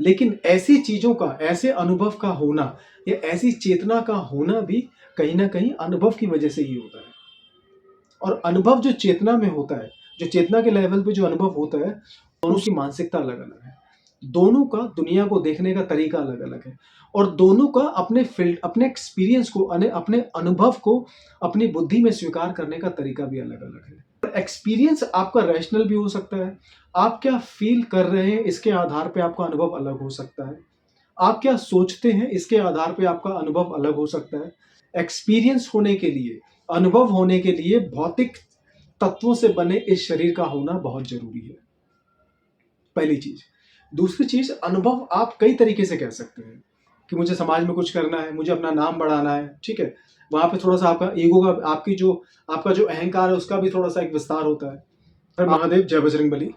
लेकिन ऐसी चीज़ों का, ऐसे अनुभव का होना या ऐसी चेतना का होना भी कहीं न कहीं अनुभव की वजह से ही होता है। और अनुभव जो चेतना में होता है, जो चेतना के लेवल पे जो अनुभव होता है, दोनों की मानसिकता अलग-अलग है। दोनों का दुनिया को देखने का तरीका अलग-अलग है और दोनों का अपने एक्सपीरियंस को अपने अनुभव को अपनी बुद्धि में स्वीकार करने का तरीका भी अलग-अलग है। एक्सपीरियंस आपका रैशनल भी हो सकता है। आप क्या फ़ील कर रहे हैं इसके आधार पे आपका अनुभव अलग हो सकता है। आप क्या सोचते हैं इसके आधार पे आपका अनुभव अलग हो सकता है। एक्सपीरियंस होने के लिए, अनुभव होने के लिए भौतिक तत्वों से बने इस शरीर का होना बहुत ज़रूरी है, पहली चीज़। दूसरी चीज़, अनुभव आप कई तरीके से कह सकते हैं कि मुझे समाज में कुछ करना है, मुझे अपना नाम बढ़ाना है, ठीक है? वहाँ पे थोड़ा-सा आपका ईगो का आपका जो अहंकार है उसका भी थोड़ा-सा एक विस्तार होता है। हर महादेव, जय बजरंगबली।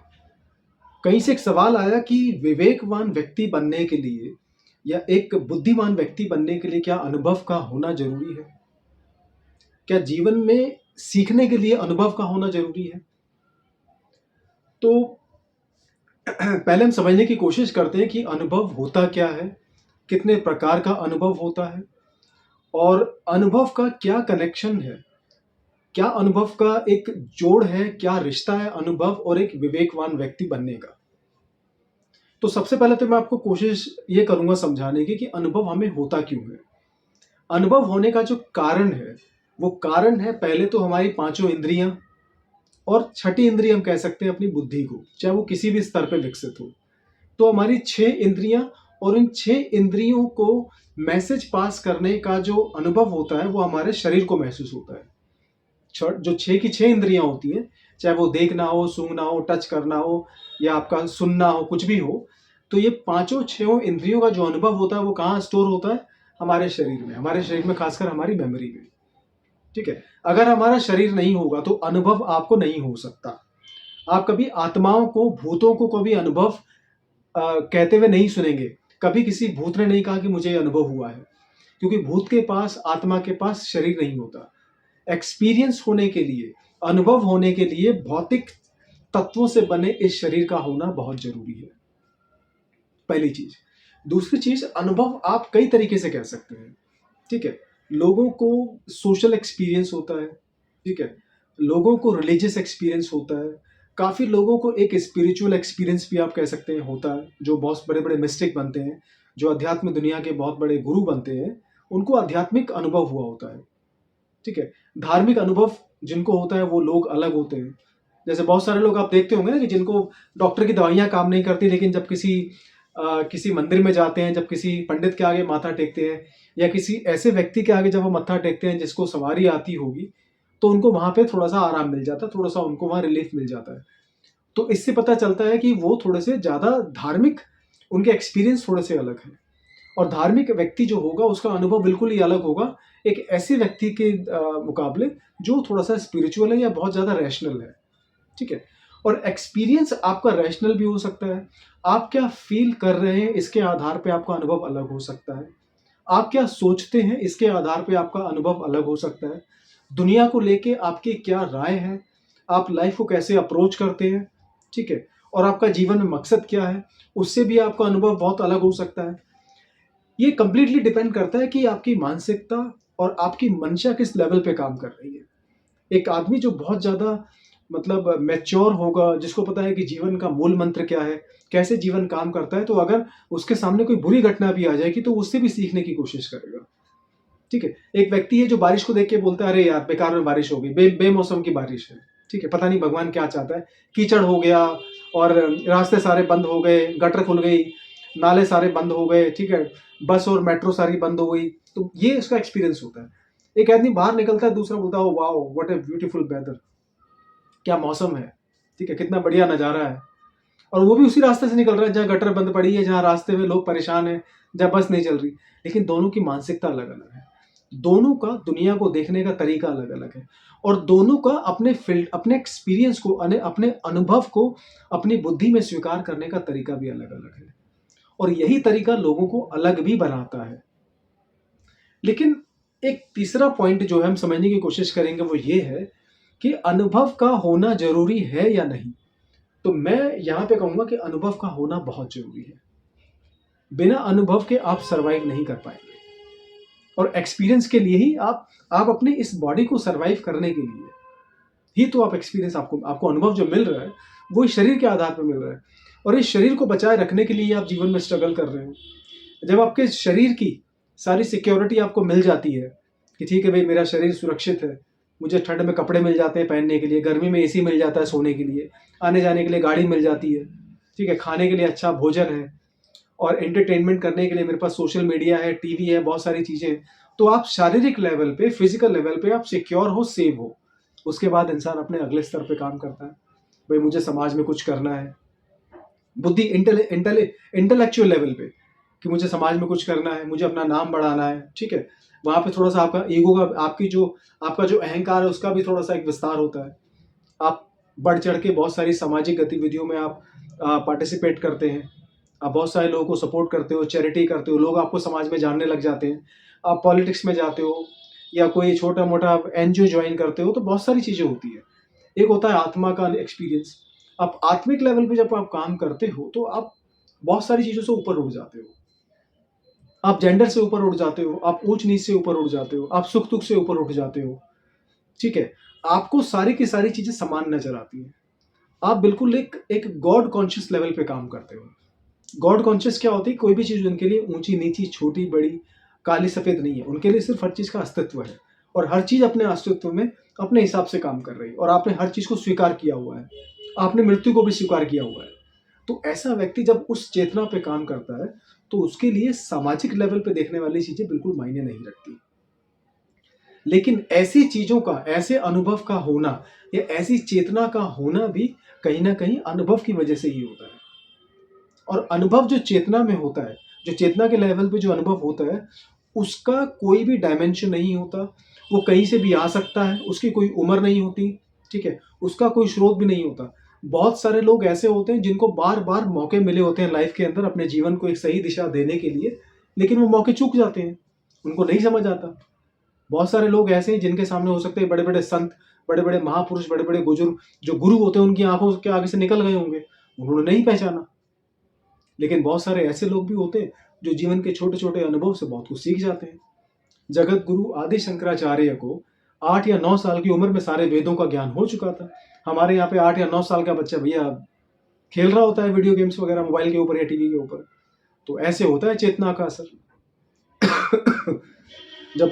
कहीं से एक सवाल आया कि विवेकवान व्यक्ति बनने के लिए या एक बुद्धिमान व्यक्ति बनने के लिए क्या अनुभव का होना ज़रूरी है? क्या जीवन में सीखने के लिए अनुभव का होना ज़रूरी है? तो पहले हम समझने की कोशिश करते हैं कि अनुभव होता क्या है, कितने प्रकार का अनुभव होता है और अनुभव का क्या कनेक्शन है, क्या अनुभव का एक जोड़ है, क्या रिश्ता है अनुभव और एक विवेकवान व्यक्ति बनने का। तो सबसे पहले तो मैं आपको कोशिश ये करूंगा समझाने की कि अनुभव हमें होता क्यों है। अनुभव होने का जो कारण है, वो कारण है पहले तो हमारी पांचों इंद्रियां और छठी इंद्रिय हम कह सकते हैं अपनी बुद्धि को, चाहे वो किसी भी स्तर पे विकसित हो। तो हमारी 6 इंद्रियां और इन 6 इंद्रियों को मैसेज पास करने का जो अनुभव होता है वो हमारे शरीर को महसूस होता है। जो 6 की 6 इंद्रियां होती हैं, चाहे वो देखना हो, सूंघना हो, टच करना हो या आपका सुनना हो, कुछ भी हो, तो ये पांचों 6 इंद्रियों का जो अनुभव होता है वो कहाँ स्टोर होता है? हमारे शरीर में खासकर हमारी मेमोरी में। ठीक है? अगर हमारा शरीर नहीं होगा तो अनुभव आपको नहीं हो सकता। आप कभी आत्माओं को, भूतों को कभी अनुभव कहते हुए नहीं सुनेंगे। कभी किसी भूत ने नहीं कहा कि मुझे ये अनुभव हुआ है, क्योंकि भूत के पास, आत्मा के पास शरीर नहीं होता। एक्सपीरियंस होने के लिए, अनुभव होने के लिए भौतिक तत्वों से बने इस शरीर का होना बहुत जरूरी है, पहली चीज। दूसरी चीज, अनुभव आप कई तरीके से कह सकते हैं। ठीक है? लोगों को सोशल एक्सपीरियंस होता है, ठीक है? लोगों को रिलीजियस एक्सपीरियंस होता है, काफ़ी लोगों को एक स्पिरिचुअल एक्सपीरियंस भी आप कह सकते हैं होता है, जो बहुत बड़े-बड़े मिस्टिक बनते हैं, जो अध्यात्म दुनिया के बहुत बड़े गुरु बनते हैं, उनको आध्यात्मिक अनुभव हुआ होता है, ठीक है? धार्मिक अनुभव जिनको होता है वो लोग अलग होते हैं। जैसे बहुत सारे लोग आप देखते होंगे ना कि जिनको डॉक्टर की दवाइयाँ काम नहीं करती, लेकिन जब किसी मंदिर में जाते हैं, जब किसी पंडित के आगे माथा टेकते हैं या किसी ऐसे व्यक्ति के आगे जब वो मत्था टेकते हैं जिसको सवारी आती होगी, तो उनको वहाँ पे थोड़ा-सा आराम मिल जाता है, थोड़ा-सा उनको वहाँ रिलीफ मिल जाता है। तो इससे पता चलता है कि वो थोड़े से ज़्यादा धार्मिक, उनके एक्सपीरियंस थोड़े से अलग हैं। और धार्मिक व्यक्ति जो होगा उसका अनुभव बिल्कुल ही अलग होगा एक ऐसे व्यक्ति के मुकाबले जो थोड़ा-सा स्पिरिचुअल है या बहुत ज़्यादा रैशनल है। ठीक है? और एक्सपीरियंस आपका रैशनल भी हो सकता है। आप क्या फ़ील कर रहे हैं इसके आधार पे आपका अनुभव अलग हो सकता है। आप क्या सोचते हैं इसके आधार पे आपका अनुभव अलग हो सकता है। दुनिया को लेके आपकी क्या राय है? आप लाइफ़ को कैसे अप्रोच करते हैं? ठीक है? और आपका जीवन में मकसद क्या है? उससे भी आपका अनुभव बहुत अलग हो सकता है। ये कंप्लीटली डिपेंड करता है कि आपकी मानसिकता और आपकी मंशा किस लेवल पे काम कर रही है। एक आदमी जो बहुत ज़्यादा मतलब मैच्योर होगा, जिसको पता है कि जीवन का मूल मंत्र क्या है, कैसे जीवन काम करता है, तो अगर उसके सामने कोई बुरी घटना भी आ जाएगी, तो उससे भी सीखने की कोशिश करेगा। ठीक है? एक व्यक्ति है जो बारिश को देख के बोलता है, "अरे यार, बेकार में बारिश हो गई, बेमौसम की बारिश है।" ठीक है? पता नहीं भगवान क्या चाहता है। कीचड़ हो गया और रास्ते सारे बंद हो गए, गटर खुल गई, नाले सारे बंद हो गए, ठीक है? बस और मेट्रो सारी बंद हो गई। तो ये उसका एक्सपीरियंस होता है। एक आदमी बाहर निकलता है, दूसरा बोलता है, "oh wow! What a beautiful weather." क्या मौसम है, ठीक है? कितना बढ़िया नज़ारा है। और वो भी उसी रास्ते से निकल रहा है जहाँ गटर बंद पड़ी है, जहाँ रास्ते में लोग परेशान हैं, जहाँ बस नहीं चल रही। लेकिन दोनों की मानसिकता अलग-अलग है। दोनों का दुनिया को देखने का तरीका अलग-अलग है और दोनों का अपने एक्सपीरियंस को, अपने अनुभव को अपनी बुद्धि में स्वीकार करने का तरीका भी अलग-अलग है। और यही तरीका लोगों को अलग भी बनाता है। लेकिन एक तीसरा पॉइंट जो है हम समझने की कोशिश करेंगे वो ये है कि अनुभव का होना ज़रूरी है या नहीं? तो मैं यहाँ पे कहूँगा कि अनुभव का होना बहुत ज़रूरी है। बिना अनुभव के आप सर्वाइव नहीं कर पाएंगे। और एक्सपीरियंस के लिए ही आप अपने इस बॉडी को सर्वाइव करने के लिए ही तो आप एक्सपीरियंस, आपको अनुभव जो मिल रहा है वो इस शरीर के आधार पर मिल रहा है। और इस शरीर को बचाए रखने के लिए आप जीवन में स्ट्रगल कर रहे हो। जब आपके शरीर की सारी सिक्योरिटी आपको मिल जाती है कि ठीक है भाई, मेरा शरीर सुरक्षित है, मुझे ठंड में कपड़े मिल जाते हैं पहनने के लिए, गर्मी में एसी मिल जाता है सोने के लिए, आने जाने के लिए गाड़ी मिल जाती है, ठीक है, खाने के लिए अच्छा भोजन है, और एंटरटेनमेंट करने के लिए मेरे पास सोशल मीडिया है, टीवी है, बहुत सारी चीज़ें हैं, तो आप शारीरिक लेवल पे, फिजिकल लेवल पे आप सिक्योर हो, सेव हो। उसके बाद इंसान अपने अगले स्तर पे काम करता है, भाई मुझे समाज में कुछ करना है, बुद्धि इंटेलेक्चुअल लेवल पे कि मुझे समाज में कुछ करना है, मुझे अपना नाम बढ़ाना है, ठीक है, वहाँ पे थोड़ा सा आपका ईगो का, आपका जो अहंकार है उसका भी थोड़ा सा एक विस्तार होता है। आप बढ़ चढ़ के बहुत सारी सामाजिक गतिविधियों में आप पार्टिसिपेट करते हैं, आप बहुत सारे लोगों को सपोर्ट करते हो, चैरिटी करते हो, लोग आपको समाज में जानने लग जाते हैं। आप पॉलिटिक्स में जाते हो या कोई छोटा मोटा एनजीओ ज्वाइन करते हो, तो बहुत सारी चीज़ें होती है। एक होता है आत्मा का एक्सपीरियंस। आप आत्मिक लेवल पे जब आप काम करते हो तो आप बहुत सारी चीज़ों से ऊपर उठ जाते हो। आप जेंडर से ऊपर उठ जाते हो, आप ऊंच नीच से ऊपर उठ जाते हो, आप सुख दुख से ऊपर उठ जाते हो, ठीक है। आपको सारी की सारी चीज़ें समान नजर आती हैं। आप बिल्कुल एक गॉड कॉन्शियस लेवल पे काम करते हो। गॉड कॉन्शियस क्या होती है? कोई भी चीज़ उनके लिए ऊंची नीची, छोटी बड़ी, काली सफ़ेद नहीं है। उनके लिए सिर्फ हर चीज़ का अस्तित्व है, और हर चीज़ अपने अस्तित्व में अपने हिसाब से काम कर रही है, और आपने हर चीज़ को स्वीकार किया हुआ है। आपने मृत्यु को भी स्वीकार किया हुआ है। तो ऐसा व्यक्ति जब उस चेतना पे काम करता है तो उसके लिए सामाजिक लेवल पे देखने वाली चीज़ें बिल्कुल मायने नहीं रखती। लेकिन ऐसी चीज़ों का, ऐसे अनुभव का होना या ऐसी चेतना का होना भी कहीं न कहीं अनुभव की वजह से ही होता है। और अनुभव जो चेतना में होता है, जो चेतना के लेवल पे जो अनुभव होता है, उसका कोई भी डायमेंशन नहीं होता। वो कहीं से भी आ सकता है, उसकी कोई उम्र नहीं होती, ठीक है? उसका कोई स्रोत भी नहीं होता। बहुत सारे लोग ऐसे होते हैं जिनको बार-बार मौके मिले होते हैं लाइफ के अंदर अपने जीवन को एक सही दिशा देने के लिए, लेकिन वो मौके चूक जाते हैं, उनको नहीं समझ आता। बहुत सारे लोग ऐसे हैं जिनके सामने हो सकते हैं बड़े-बड़े संत, बड़े-बड़े महापुरुष, बड़े-बड़े बुजुर्ग, जो गुरु होते हैं उनकी आँखों के आगे से निकल गए होंगे, उन्होंने नहीं पहचाना। लेकिन बहुत सारे ऐसे लोग भी होते हैं जो जीवन के छोटे-छोटे अनुभव से बहुत कुछ सीख जाते हैं। जगत गुरु आदि शंकराचार्य को 8 या 9 साल की उम्र में सारे वेदों का ज्ञान हो चुका था। हमारे यहाँ पे 8 या 9 साल का बच्चा भैया खेल रहा होता है वीडियो गेम्स वगैरह मोबाइल के ऊपर या टीवी के ऊपर। तो ऐसे होता है चेतना का असर। जब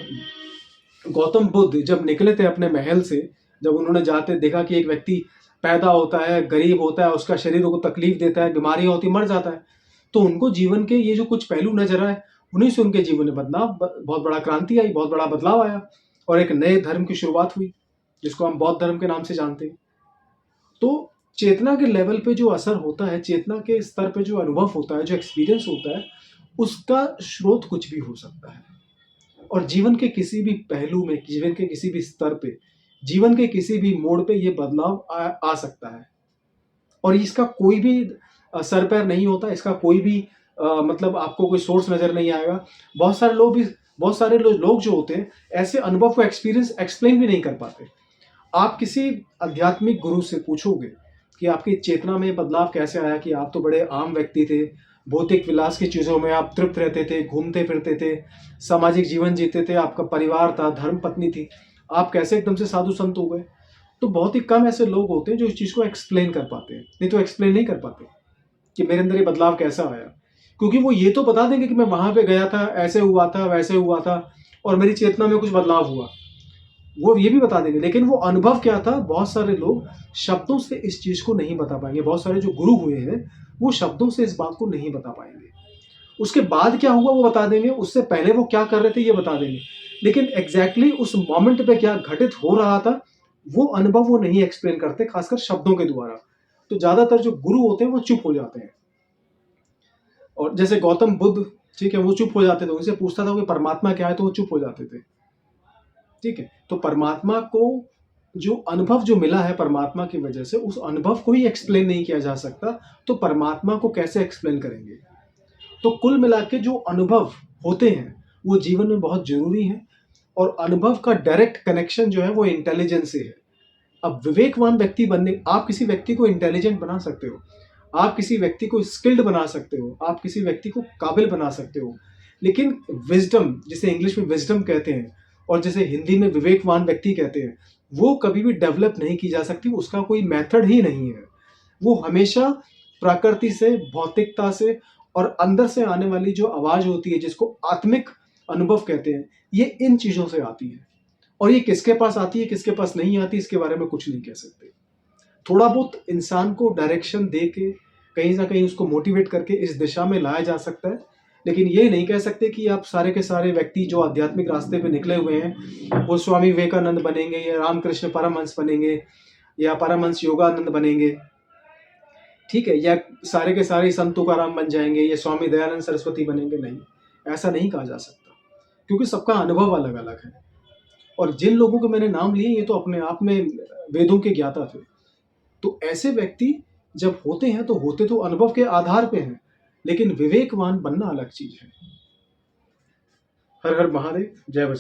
गौतम बुद्ध जब निकले थे अपने महल से, जब उन्होंने जाते देखा कि एक व्यक्ति पैदा होता है, गरीब होता है, उसका शरीर को तकलीफ देता है, बीमारियां होती, मर जाता है, तो उनको जीवन के ये जो कुछ पहलू नजर आए, उन्हीं से उनके जीवन में बहुत बड़ा क्रांति आई, बहुत बड़ा बदलाव आया, और एक नए धर्म की शुरुआत हुई जिसको हम बौद्ध धर्म के नाम से जानते हैं। तो चेतना के लेवल पे जो असर होता है, चेतना के स्तर पे जो अनुभव होता है, जो एक्सपीरियंस होता है, उसका स्रोत कुछ भी हो सकता है। और जीवन के किसी भी पहलू में, जीवन के किसी भी स्तर पे, जीवन के किसी भी मोड़ पे ये बदलाव आ सकता है, और इसका कोई भी सर पैर नहीं होता, इसका कोई भी मतलब आपको कोई सोर्स नजर नहीं आएगा। बहुत सारे लोग जो होते हैं ऐसे अनुभव को एक्सप्लेन भी नहीं कर पाते। आप किसी आध्यात्मिक गुरु से पूछोगे कि आपकी चेतना में बदलाव कैसे आया, कि आप तो बड़े आम व्यक्ति थे, भौतिक विलास की चीज़ों में आप तृप्त रहते थे, घूमते फिरते थे, सामाजिक जीवन जीते थे, आपका परिवार था, धर्म पत्नी थी, आप कैसे एकदम से साधु संत हो गए? तो बहुत ही कम ऐसे लोग होते हैं जो इस चीज़ को एक्सप्लेन कर पाते हैं, नहीं तो एक्सप्लेन नहीं कर पाते कि मेरे अंदर ये बदलाव कैसा आया। क्योंकि वो ये तो बता देंगे कि मैं वहाँ पे गया था, ऐसे हुआ था, वैसे हुआ था, और मेरी चेतना में कुछ बदलाव हुआ। वो ये भी बता देंगे, लेकिन वो अनुभव क्या था, बहुत सारे लोग शब्दों से इस चीज़ को नहीं बता पाएंगे। बहुत सारे जो गुरु हुए हैं वो शब्दों से इस बात को नहीं बता पाएंगे। उसके बाद क्या हुआ वो बता देंगे, उससे पहले वो क्या कर रहे थे ये बता देंगे, लेकिन एग्जैक्टली उस मोमेंट पे क्या घटित हो रहा था वो अनुभव वो नहीं एक्सप्लेन करते, खासकर शब्दों के द्वारा। तो ज्यादातर जो गुरु होते हैं वो चुप हो जाते हैं। और जैसे गौतम बुद्ध, ठीक है, वो चुप हो जाते थे, उनसे पूछता था कि परमात्मा क्या है, तो वो चुप हो जाते थे, ठीक है। तो परमात्मा को जो अनुभव जो मिला है परमात्मा की वजह से, उस अनुभव को ही एक्सप्लेन नहीं किया जा सकता, तो परमात्मा को कैसे एक्सप्लेन करेंगे? तो कुल मिला के जो अनुभव होते हैं वो जीवन में बहुत जरूरी है, और अनुभव का डायरेक्ट कनेक्शन जो है वो इंटेलिजेंस से है। अब विवेकवान व्यक्ति बनने, आप किसी व्यक्ति को इंटेलिजेंट बना सकते हो, आप किसी व्यक्ति को स्किल्ड बना सकते हो, आप किसी व्यक्ति को काबिल बना सकते हो, लेकिन विजडम, जिसे इंग्लिश में विजडम कहते हैं और जिसे हिंदी में विवेकवान व्यक्ति कहते हैं, वो कभी भी डेवलप नहीं की जा सकती। उसका कोई मेथड ही नहीं है। वो हमेशा प्रकृति से, भौतिकता से और अंदर से आने वाली जो आवाज होती है, जिसको आत्मिक अनुभव कहते हैं, ये इन चीजों से आती है। और ये किसके पास आती है, किसके पास नहीं आती, इसके बारे में कुछ नहीं कह सकते। थोड़ा बहुत इंसान को डायरेक्शन दे के, कहीं ना कहीं उसको मोटिवेट करके इस दिशा में लाया जा सकता है, लेकिन ये नहीं कह सकते कि आप सारे के सारे व्यक्ति जो आध्यात्मिक रास्ते पे निकले हुए हैं वो स्वामी विवेकानंद बनेंगे या रामकृष्ण परमहंस बनेंगे या परमहंस योगानंद बनेंगे, ठीक है, या सारे के सारे संत तुकाराम बन जाएंगे या स्वामी दयानंद सरस्वती बनेंगे। नहीं, ऐसा नहीं कहा जा सकता, क्योंकि सबका अनुभव अलग अलग है। और जिन लोगों के मैंने नाम लिए, ये तो अपने आप में वेदों के ज्ञाता थे। तो ऐसे व्यक्ति जब होते हैं तो होते तो अनुभव के आधार पे हैं, लेकिन विवेकवान बनना अलग चीज है। हर हर महादेव, जय बजरंग।